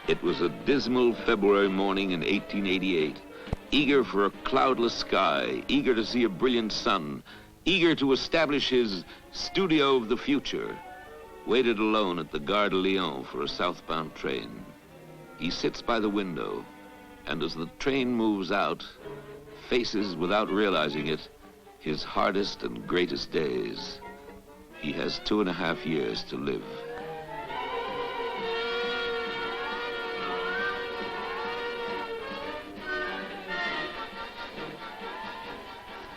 It was a dismal February morning in 1888. Eager for a cloudless sky, eager to see a brilliant sun, eager to establish his studio of the future, waited alone at the Gare de Lyon for a southbound train. He sits by the window, and as the train moves out, faces, without realizing it, his hardest and greatest days. He has 2.5 years to live.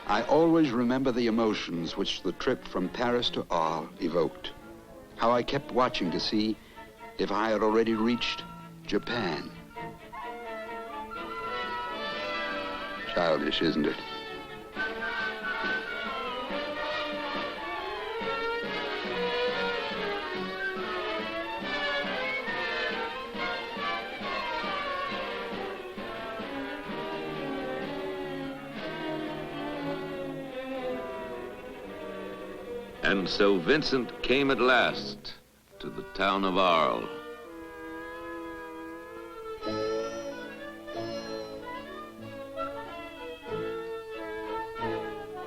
I always remember the emotions which the trip from Paris to Arles evoked. How I kept watching to see if I had already reached Japan. Childish, isn't it? And so Vincent came at last to the town of Arles.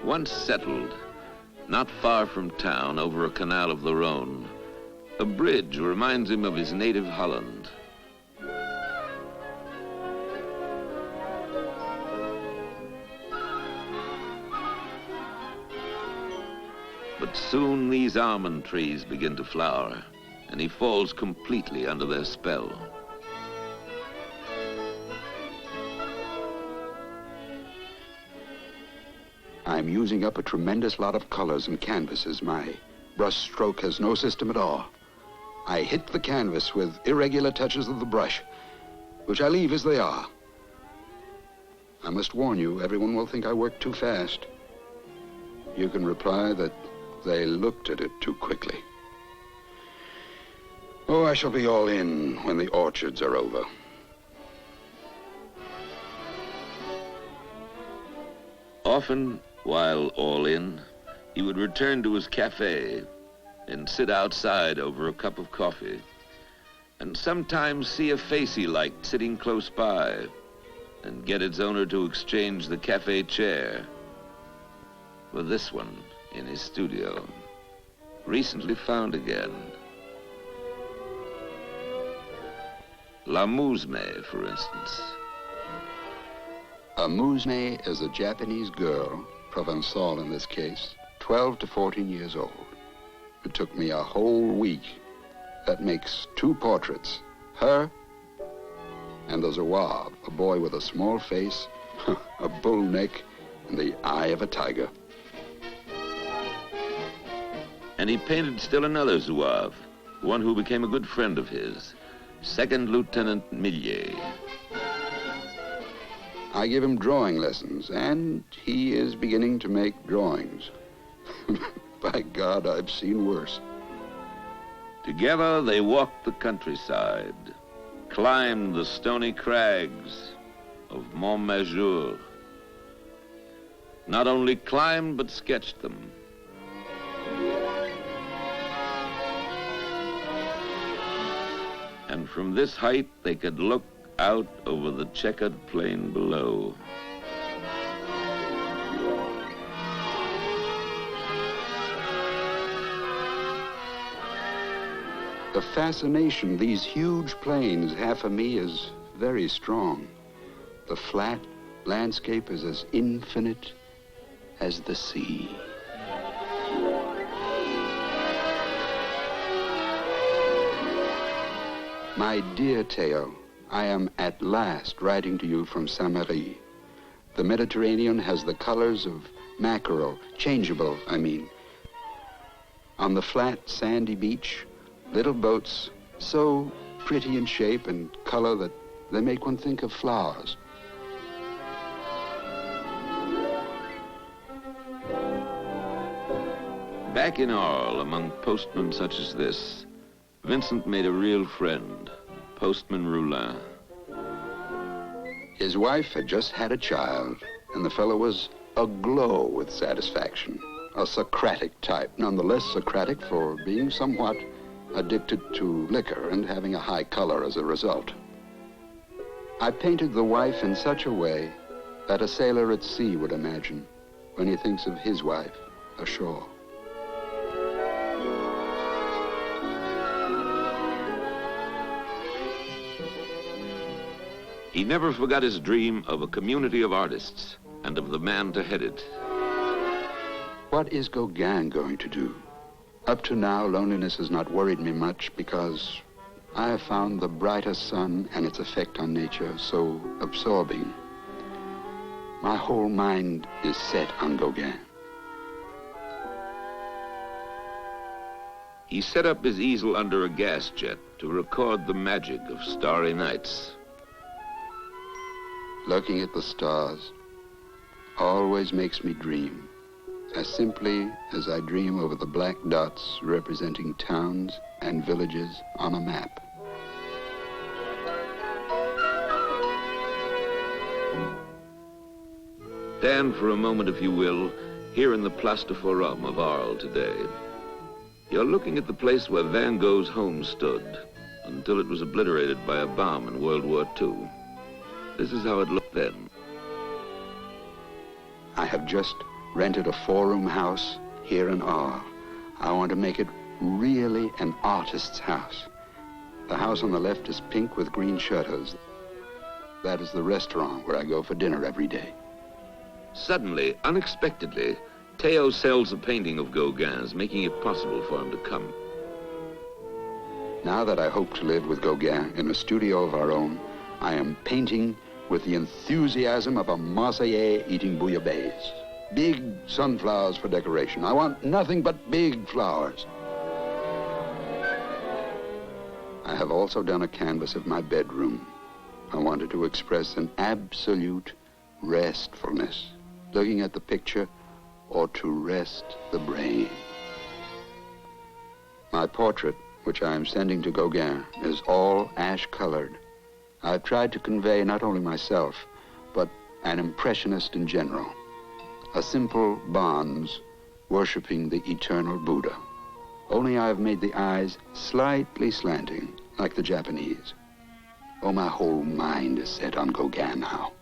Once settled, not far from town, over a canal of the Rhone, a bridge reminds him of his native Holland. But soon these almond trees begin to flower, and he falls completely under their spell. I'm using up a tremendous lot of colors and canvases. My brush stroke has no system at all. I hit the canvas with irregular touches of the brush, which I leave as they are. I must warn you, everyone will think I work too fast. You can reply that they looked at it too quickly. Oh, I shall be all in when the orchards are over. Often, while all in, he would return to his cafe and sit outside over a cup of coffee, and sometimes see a face he liked sitting close by and get its owner to exchange the cafe chair for this one in his studio, recently found again. La Mousme, for instance. A mousme is a Japanese girl, Provençal in this case, 12 to 14 years old. It took me a whole week. That makes 2 portraits, her and the Zouave, a boy with a small face, a bull neck, and the eye of a tiger. And he painted still another Zouave, one who became a good friend of his, Second Lieutenant Millier. I give him drawing lessons, and he is beginning to make drawings. By God, I've seen worse. Together they walked the countryside, climbed the stony crags of Montmajour. Not only climbed, but sketched them. And from this height, they could look out over the checkered plain below. The fascination these huge plains have for me is very strong. The flat landscape is as infinite as the sea. My dear Theo, I am at last writing to you from Saint-Marie. The Mediterranean has the colors of mackerel, changeable, I mean. On the flat, sandy beach, little boats, so pretty in shape and color that they make one think of flowers. Back in Arles, among postmen such as this, Vincent made a real friend, Postman Roulin. His wife had just had a child, and the fellow was aglow with satisfaction. A Socratic type, nonetheless Socratic for being somewhat addicted to liquor and having a high color as a result. I painted the wife in such a way that a sailor at sea would imagine when he thinks of his wife ashore. He never forgot his dream of a community of artists and of the man to head it. What is Gauguin going to do? Up to now, loneliness has not worried me much because I have found the brighter sun and its effect on nature so absorbing. My whole mind is set on Gauguin. He set up his easel under a gas jet to record the magic of starry nights. Looking at the stars always makes me dream, as simply as I dream over the black dots representing towns and villages on a map. Stand for a moment, if you will, here in the Place de Forum of Arles today. You're looking at the place where Van Gogh's home stood until it was obliterated by a bomb in World War II. This is how it looked then. I have just rented a 4-room house here in Arles. I want to make it really an artist's house. The house on the left is pink with green shutters. That is the restaurant where I go for dinner every day. Suddenly, unexpectedly, Theo sells a painting of Gauguin's, making it possible for him to come. Now that I hope to live with Gauguin in a studio of our own, I am painting with the enthusiasm of a Marseillais eating bouillabaisse. Big sunflowers for decoration. I want nothing but big flowers. I have also done a canvas of my bedroom. I wanted to express an absolute restfulness, looking at the picture or to rest the brain. My portrait, which I am sending to Gauguin, is all ash-colored. I've tried to convey not only myself, but an impressionist in general. A simple bonze worshiping the eternal Buddha. Only I've made the eyes slightly slanting, like the Japanese. Oh, my whole mind is set on Gauguin now.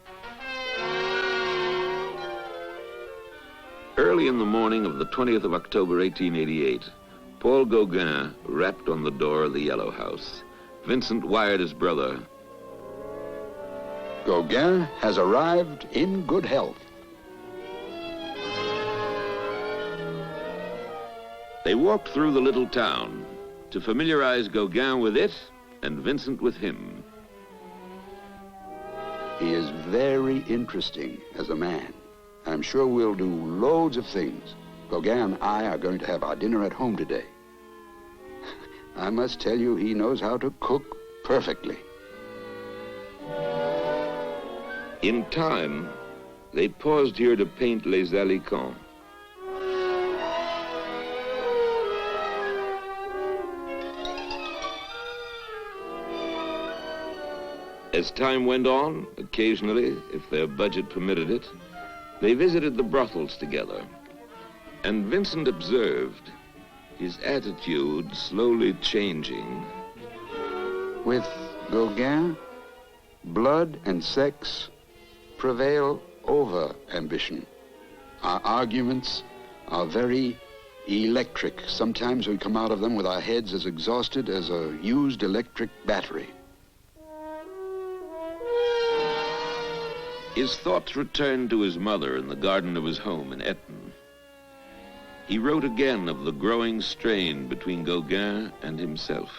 Early in the morning of the 20th of October, 1888, Paul Gauguin rapped on the door of the Yellow House. Vincent wired his brother. Gauguin has arrived in good health. They walked through the little town to familiarize Gauguin with it and Vincent with him. He is very interesting as a man. I'm sure we'll do loads of things. Gauguin and I are going to have our dinner at home today. I must tell you, he knows how to cook perfectly. In time, they paused here to paint Les Alicants. As time went on, occasionally, if their budget permitted it, they visited the brothels together. And Vincent observed his attitude slowly changing. With Gauguin, blood and sex prevail over ambition. Our arguments are very electric. Sometimes we come out of them with our heads as exhausted as a used electric battery. His thoughts returned to his mother in the garden of his home in Eton. He wrote again of the growing strain between Gauguin and himself.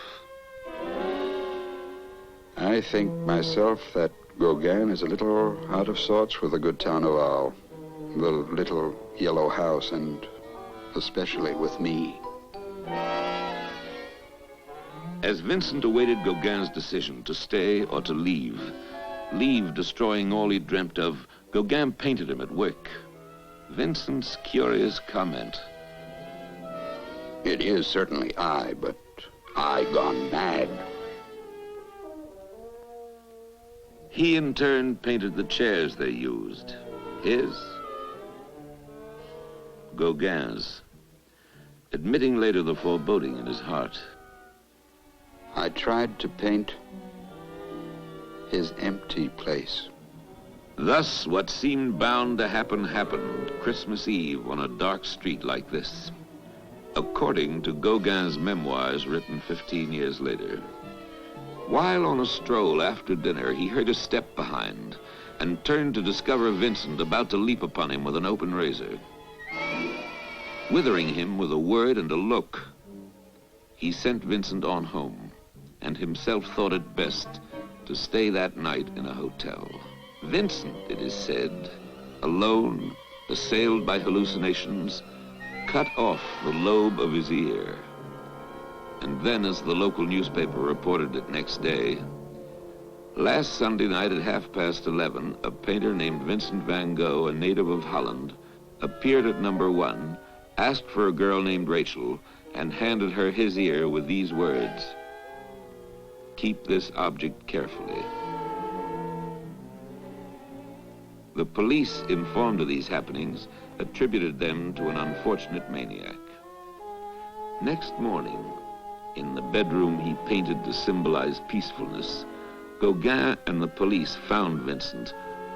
I think myself that Gauguin is a little out of sorts with the good town of Arles, the little yellow house, and especially with me. As Vincent awaited Gauguin's decision to stay or to leave destroying all he dreamt of, Gauguin painted him at work. Vincent's curious comment. It is certainly I, but I gone mad. He in turn painted the chairs they used. His, Gauguin's, admitting later the foreboding in his heart. I tried to paint his empty place. Thus, what seemed bound to happen happened Christmas Eve on a dark street like this, according to Gauguin's memoirs written 15 years later. While on a stroll after dinner, he heard a step behind and turned to discover Vincent about to leap upon him with an open razor. Withering him with a word and a look, he sent Vincent on home and himself thought it best to stay that night in a hotel. Vincent, it is said, alone, assailed by hallucinations, cut off the lobe of his ear. And then, as the local newspaper reported it next day, last Sunday night at 11:30, a painter named Vincent van Gogh, a native of Holland, appeared at number 1, asked for a girl named Rachel, and handed her his ear with these words, "Keep this object carefully." The police, informed of these happenings, attributed them to an unfortunate maniac. Next morning, in the bedroom he painted to symbolize peacefulness, Gauguin and the police found Vincent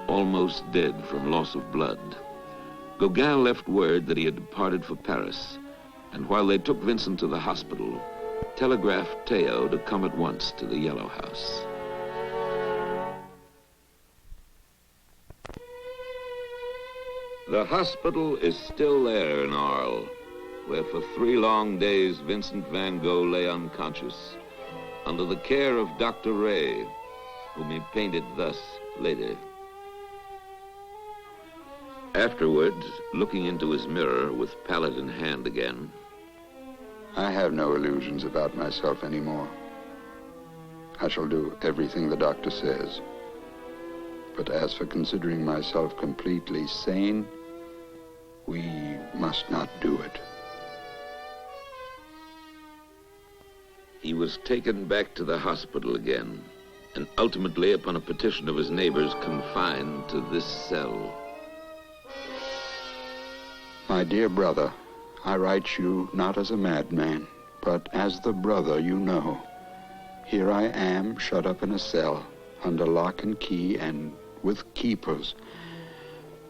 almost dead from loss of blood. Gauguin left word that he had departed for Paris, and while they took Vincent to the hospital, telegraphed Theo to come at once to the Yellow House. The hospital is still there in Arles, where for 3 long days Vincent van Gogh lay unconscious, under the care of Dr. Ray, whom he painted thus later. Afterwards, looking into his mirror with palette in hand again, I have no illusions about myself anymore. I shall do everything the doctor says. But as for considering myself completely sane, we must not do it. he was taken back to the hospital again, and ultimately, upon a petition of his neighbors, confined to this cell. My dear brother, I write you not as a madman, but as the brother you know. Here I am, shut up in a cell, under lock and key, and with keepers.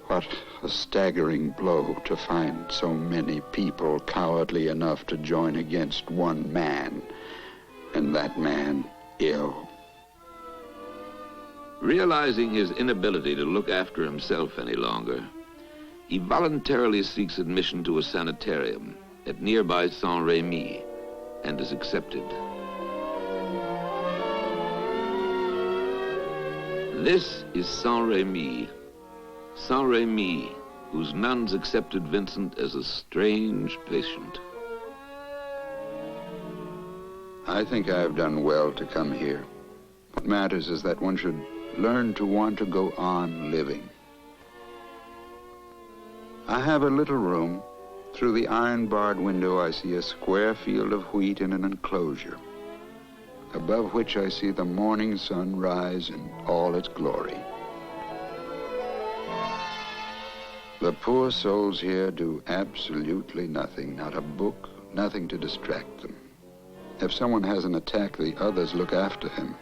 What a staggering blow to find so many people cowardly enough to join against one man, and that man ill. Realizing his inability to look after himself any longer, he voluntarily seeks admission to a sanitarium at nearby Saint-Rémy and is accepted. This is Saint-Rémy. Saint-Rémy, whose nuns accepted Vincent as a strange patient. I think I have done well to come here. What matters is that one should learn to want to go on living. I have a little room. Through the iron-barred window, I see a square field of wheat in an enclosure, above which I see the morning sun rise in all its glory. The poor souls here do absolutely nothing, not a book, nothing to distract them. If someone has an attack, the others look after him.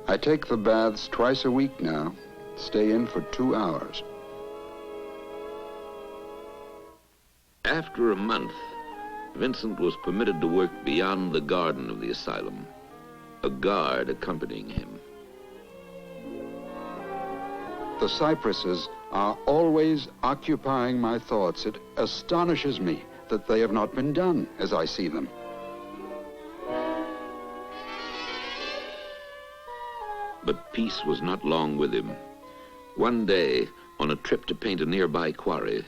I take the baths twice a week now, stay in for 2 hours. After a month, Vincent was permitted to work beyond the garden of the asylum, a guard accompanying him. The cypresses are always occupying my thoughts. It astonishes me that they have not been done as I see them. But peace was not long with him. One day, on a trip to paint a nearby quarry,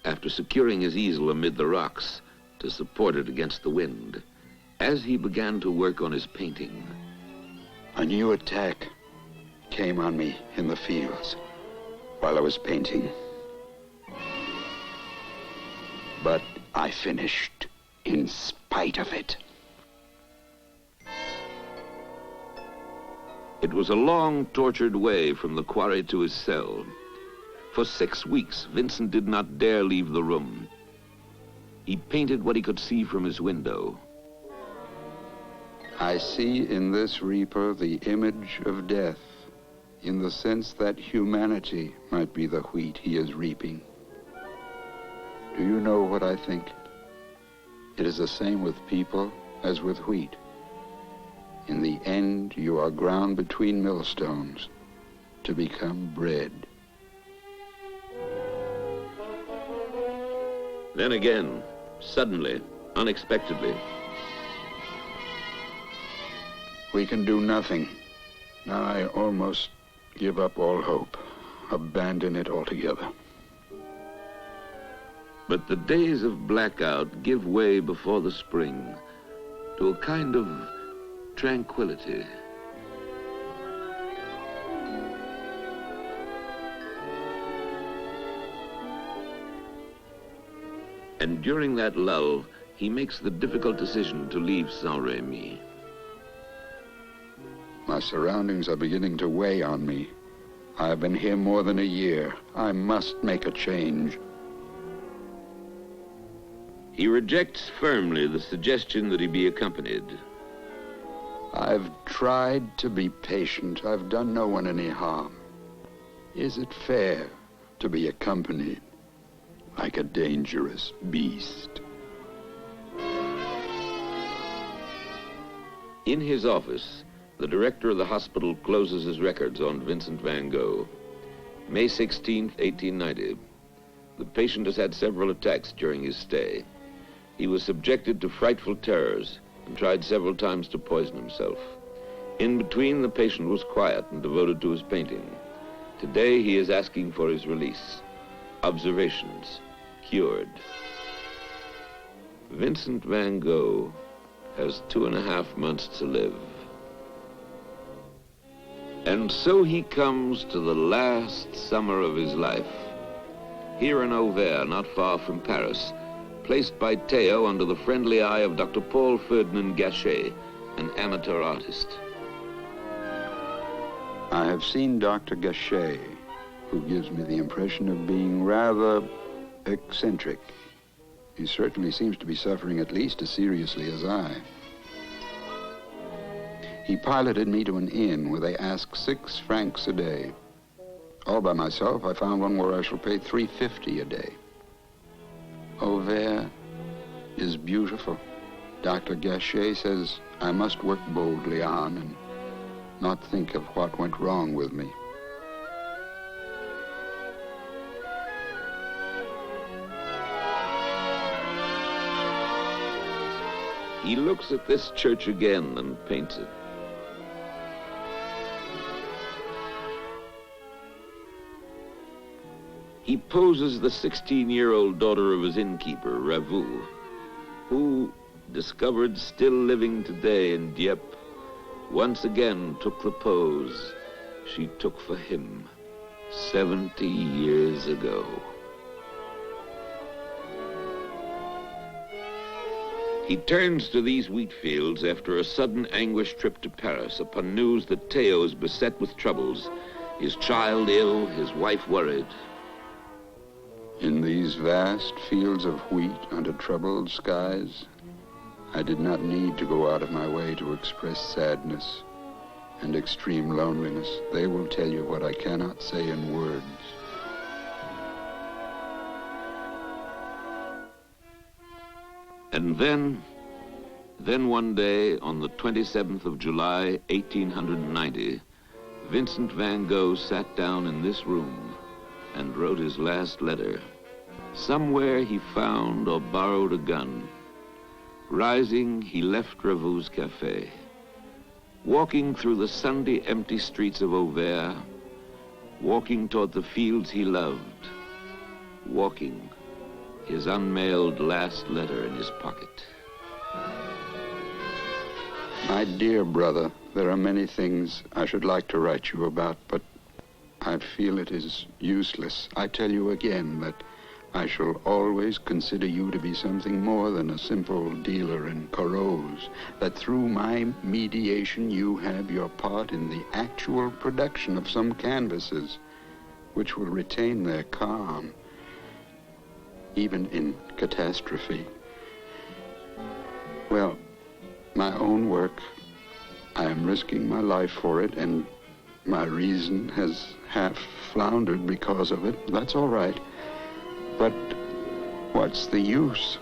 after securing his easel amid the rocks to support it against the wind, as he began to work on his painting, a new attack came on me in the fields while I was painting. But I finished in spite of it. It was a long, tortured way from the quarry to his cell. For 6 weeks, Vincent did not dare leave the room. He painted what he could see from his window. I see in this reaper the image of death, in the sense that humanity might be the wheat he is reaping. Do you know what I think? It is the same with people as with wheat. In the end, you are ground between millstones to become bread. Then again, suddenly, unexpectedly, we can do nothing. Now I almost give up all hope, abandon it altogether. but the days of blackout give way before the spring to a kind of tranquility. And during that lull, he makes the difficult decision to leave Saint-Rémy. My surroundings are beginning to weigh on me. I've been here more than a year. I must make a change. He rejects firmly the suggestion that he be accompanied. I've tried to be patient. I've done no one any harm. Is it fair to be accompanied like a dangerous beast? In his office, the director of the hospital closes his records on Vincent van Gogh. May 16th, 1890. The patient has had several attacks during his stay. He was subjected to frightful terrors and tried several times to poison himself. In between, the patient was quiet and devoted to his painting. Today, he is asking for his release. Observations. Cured. Vincent van Gogh has 2.5 months to live. And so he comes to the last summer of his life. Here in Auvers, not far from Paris, placed by Theo under the friendly eye of Dr. Paul Ferdinand Gachet, an amateur artist. I have seen Dr. Gachet, who gives me the impression of being rather eccentric. He certainly seems to be suffering at least as seriously as I. He piloted me to an inn where they ask 6 francs a day. All by myself, I found one where I shall pay 3.50 a day. Auvers is beautiful. Dr. Gachet says I must work boldly on and not think of what went wrong with me. He looks at this church again and paints it. He poses the 16-year-old daughter of his innkeeper, Ravoux, who, discovered still living today in Dieppe, once again took the pose she took for him 70 years ago. He turns to these wheat fields after a sudden anguished trip to Paris upon news that Theo is beset with troubles, his child ill, his wife worried. In these vast fields of wheat under troubled skies, I did not need to go out of my way to express sadness and extreme loneliness. They will tell you what I cannot say in words. And then one day, on the 27th of July, 1890, Vincent van Gogh sat down in this room and wrote his last letter. Somewhere he found or borrowed a gun. Rising, he left Ravoux's cafe. Walking through the Sunday empty streets of Auvers, walking toward the fields he loved, walking, his unmailed last letter in his pocket. My dear brother, there are many things I should like to write you about, but I feel it is useless. I tell you again that I shall always consider you to be something more than a simple dealer in coraux, that through my mediation you have your part in the actual production of some canvases, which will retain their calm, even in catastrophe. Well, my own work I am risking my life for it, and my reason has half floundered because of it. That's all right. But what's the use?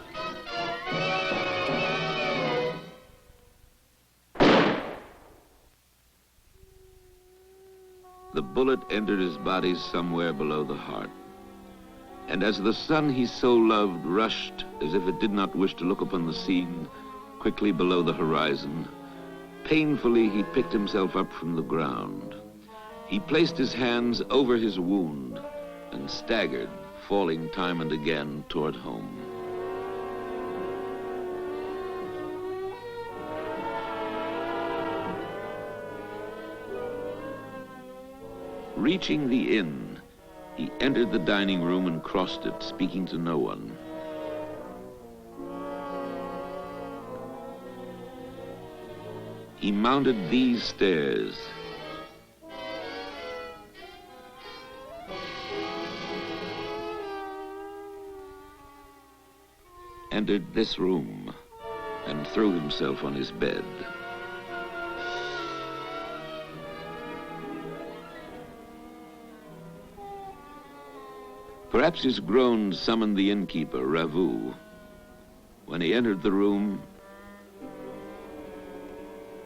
The bullet entered his body somewhere below the heart. And as the sun he so loved rushed, as if it did not wish to look upon the scene, quickly below the horizon, painfully he picked himself up from the ground. He placed his hands over his wound and staggered, falling time and again toward home. Reaching the inn, he entered the dining room and crossed it, speaking to no one. He mounted these stairs. Entered this room and threw himself on his bed. Perhaps his groans summoned the innkeeper, Ravu. When he entered the room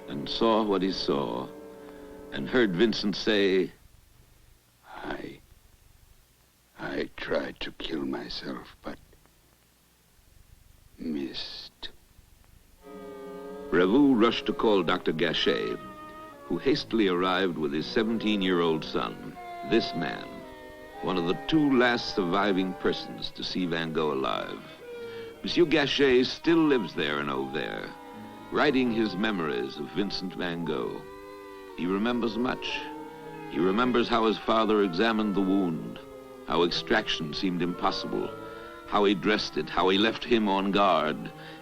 and saw what he saw and heard Vincent say, I tried to kill myself, but missed. Ravu rushed to call Dr. Gachet, who hastily arrived with his 17-year-old son. This man, one of the two last surviving persons to see Van Gogh alive. Monsieur Gachet still lives there in Auvers, writing his memories of Vincent van Gogh. He remembers much. He remembers how his father examined the wound, how extraction seemed impossible, how he dressed it, how he left him on guard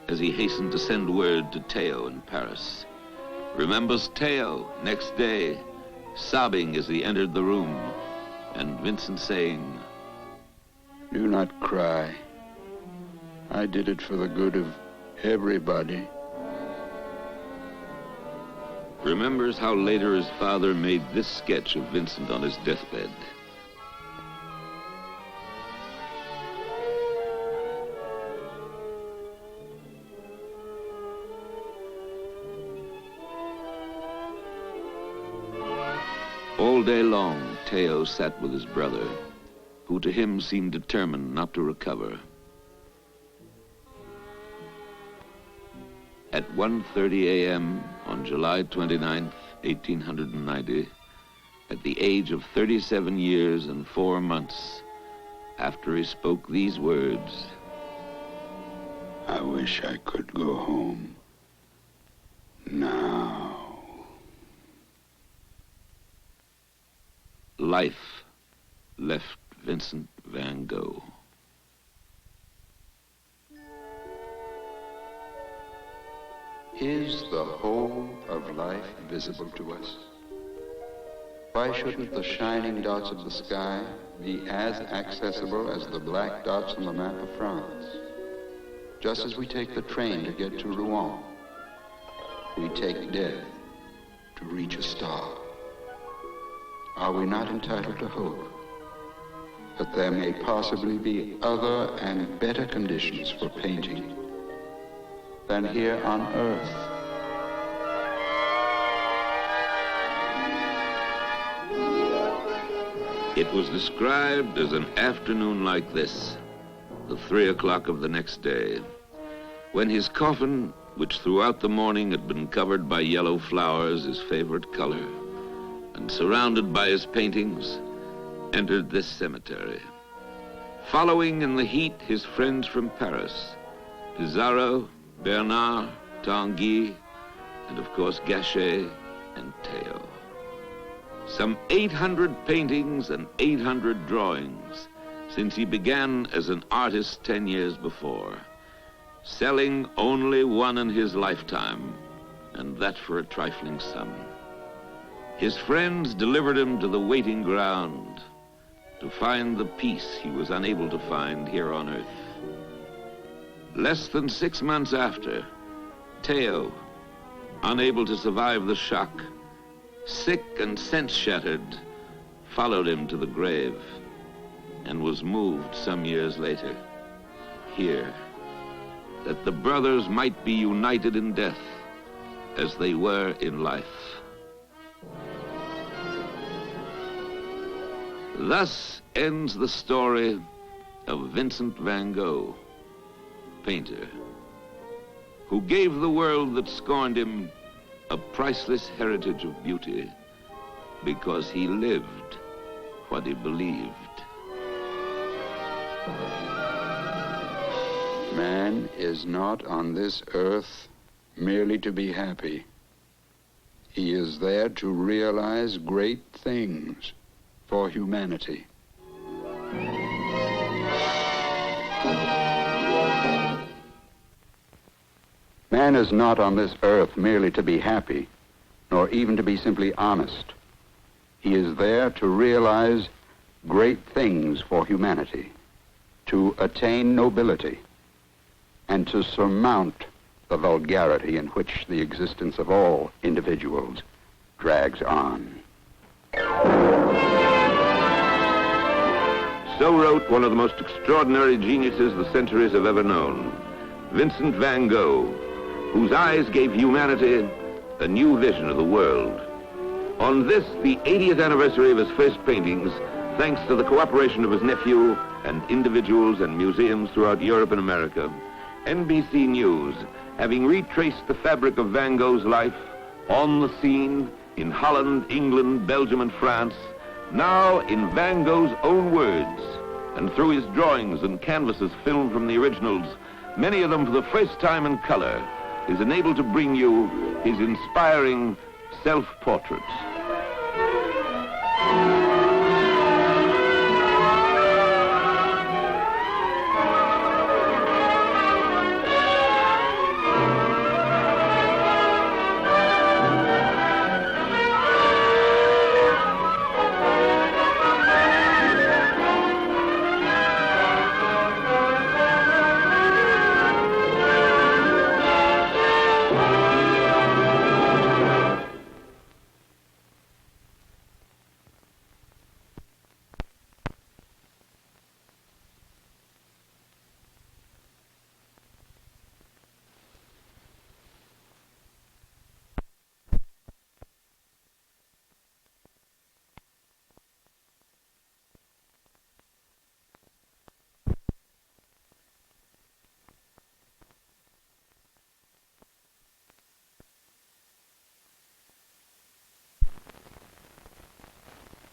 as he hastened to send word to Theo in Paris. Remembers Theo next day, sobbing as he entered the room, and Vincent saying, "Do not cry. I did it for the good of everybody." Remembers how later his father made this sketch of Vincent on his deathbed. All day long, Theo sat with his brother, who to him seemed determined not to recover. At 1:30 a.m. on July 29th, 1890, at the age of 37 years and 4 months, after he spoke these words, "I wish I could go home now." life left Vincent van Gogh. Is the whole of life visible to us? Why shouldn't the shining dots of the sky be as accessible as the black dots on the map of France? Just as we take the train to get to Rouen, we take death to reach a star. Are we not entitled to hope that there may possibly be other and better conditions for painting than here on Earth? It was described as an afternoon like this, the 3 o'clock of the next day, when his coffin, which throughout the morning had been covered by yellow flowers, his favorite color, and surrounded by his paintings, entered this cemetery. Following in the heat his friends from Paris, Pizarro, Bernard, Tanguy, and of course Gachet and Theo. Some 800 paintings and 800 drawings since he began as an artist 10 years before, selling only one in his lifetime, and that for a trifling sum. His friends delivered him to the waiting ground to find the peace he was unable to find here on Earth. Less than 6 months after, Theo, unable to survive the shock, sick and sense-shattered, followed him to the grave and was moved some years later, here, that the brothers might be united in death as they were in life. Thus ends the story of Vincent van Gogh, painter, who gave the world that scorned him a priceless heritage of beauty because he lived what he believed. Man is not on this earth merely to be happy. He is there to realize great things for humanity. Man is not on this earth merely to be happy, nor even to be simply honest. He is there to realize great things for humanity, to attain nobility, and to surmount the vulgarity in which the existence of all individuals drags on. So wrote one of the most extraordinary geniuses the centuries have ever known, Vincent van Gogh, whose eyes gave humanity a new vision of the world. On this, the 80th anniversary of his first paintings, thanks to the cooperation of his nephew and individuals and museums throughout Europe and America, NBC News, having retraced the fabric of Van Gogh's life on the scene in Holland, England, Belgium, and France, now in Van Gogh's own words, and through his drawings and canvases filmed from the originals, many of them for the first time in color, is enabled to bring you his inspiring self-portraits.